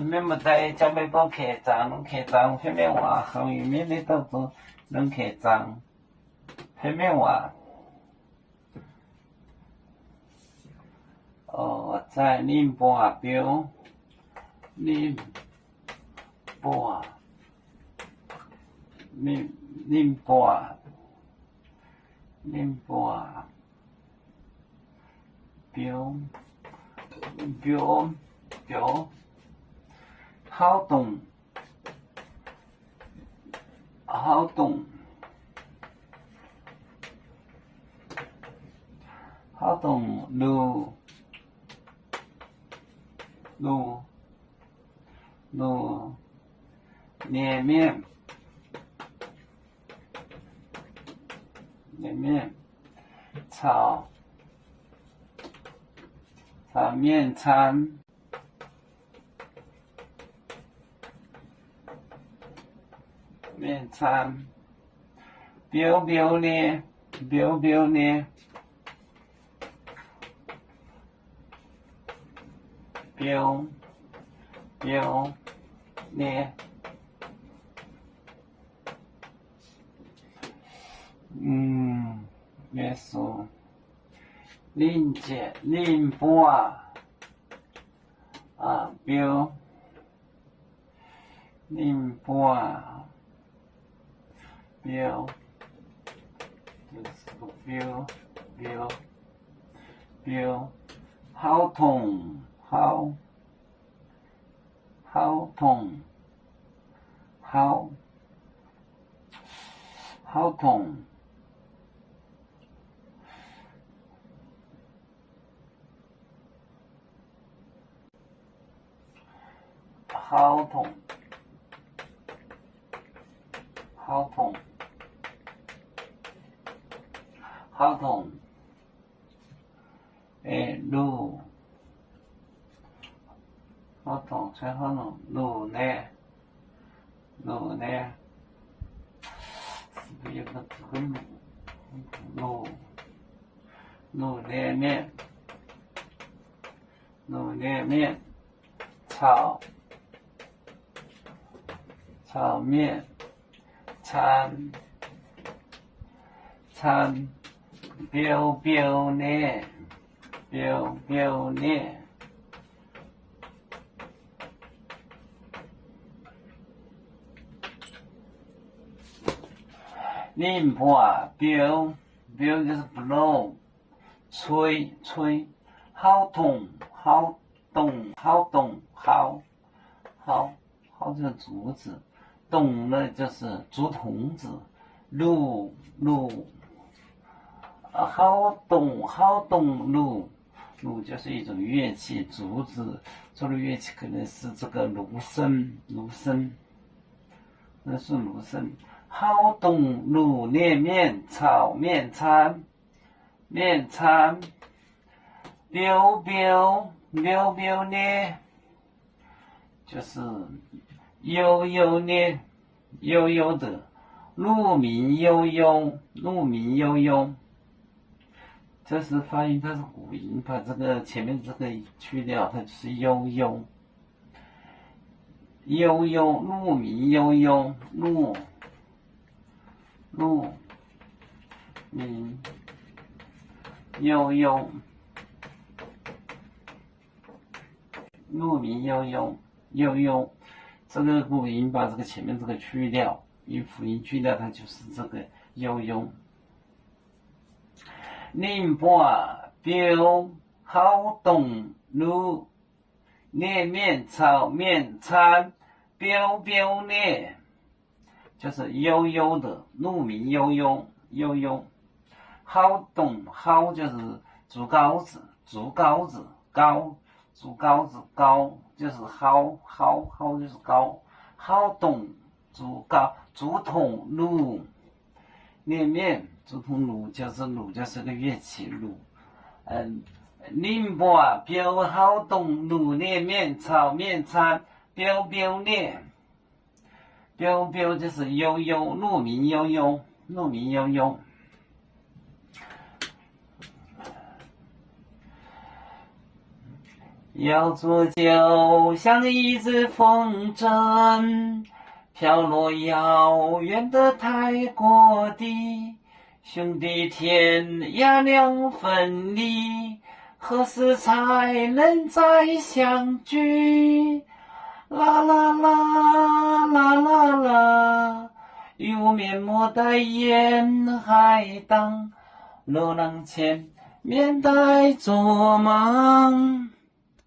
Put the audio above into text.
免么在将要讲客栈，拢客栈什么话，后面你都做拢客栈，什么话？哦，在宁波标，宁波，宁波，标，好动，路，脸面，炒面餐，标呢，耶稣，宁波标，宁波标，就是个标，好痛，路，好痛，最后呢，路呢，是不是有个这个路脸面，炒面，餐，标呢，宁波标就是 blow， 吹，好痛，就是竹子，动呢就是竹筒子，路，好动路就是一种乐器，竹子做的乐器可能是这个芦笙，那是芦笙。好动路脸面，炒面餐，标呢，就是悠悠的，路民悠悠，这是发音，它是古音，把这个前面这个去掉，它就是悠悠，路民悠悠，路民悠悠，这个古音把这个前面这个去掉，以辅音去掉，它就是这个悠悠。宁波标，好动路，脸面炒面餐，标呢，就是悠悠的，路民悠悠，好动，好就是竹篙子，高就是蒿就是高，好动竹筒路，脸面竹筒路就是个乐器路，宁波标好动路脸面炒面餐，标呢，标就是悠悠，路民悠悠。要做就像一只风筝，飘落遥远的泰国地。兄弟天涯两分离，何时才能再相聚？啦啦啦啦啦啦，与我面膜待沿海荡，罗浪前面带做梦。